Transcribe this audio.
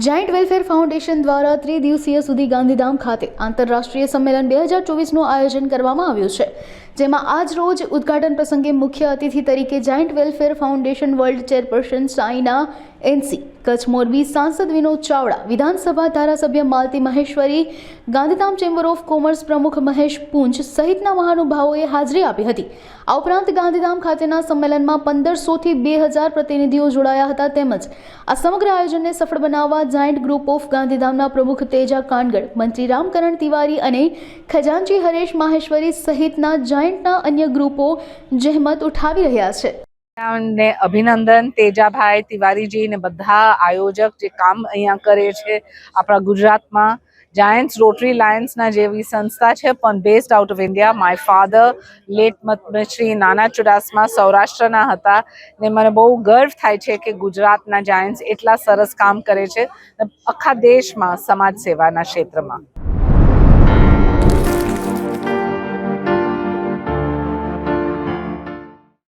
Giant welfare foundation દ્વારા ત્રિદિવસીય સુધી ગાંધીધામ ખાતે આંતરરાષ્ટ્રીય સંમેલન 2024નું આયોજન કરવામાં આવ્યું છે, જેમાં આજ રોજ ઉદ્ઘાટન પ્રસંગે મુખ્ય અતિથિ તરીકે giant welfare foundation world chairperson Saina NC, Kutch Morbi સાંસદ વિનોદ ચાવડા, વિધાનસભા ધારાસભ્ય Malti Maheshwari, Gandhidham chamber of commerce પ્રમુખ મહેશ પૂંજ સહિતના મહાનુભાવોએ હાજરી આપી હતી। આ ઉપરાંત ગાંધીધામ ખાતેના સંમેલનમાં 1500થી 2000 પ્રતિનિધિઓ જોડાયા હતા। તેમજ આ સમગ્ર આયોજનને સફળ બનાવવા જાયન્ટ ગ્રુપ ઓફ ગાંધીધામના પ્રમુખ તેજા કાનગડ, મંત્રી રામકરણ તિવારી અને ખજાનચી હરેશ માહેશ્વરી સહિતના જાયન્ટના અન્ય ગ્રુપો જહેમત ઉઠાવી રહ્યા છે। ને અભિનંદન તેજાભાઈ તિવારીજી ને બધા આયોજક જે કામ અહીંયા કરે છે આપણા ગુજરાતમાં। જાયન્ટ્સ રોટરી લાયન્સના જેવી સંસ્થા છે પણ based out of India. My father late Shri Nana Chudasama સૌરાષ્ટ્રના હતા ને મને બહુ ગર્વ થાય છે કે ગુજરાતના જાયન્ટ્સ એટલા સરસ કામ કરે છે આખા દેશમાં સમાજ સેવાના ક્ષેત્રમાં।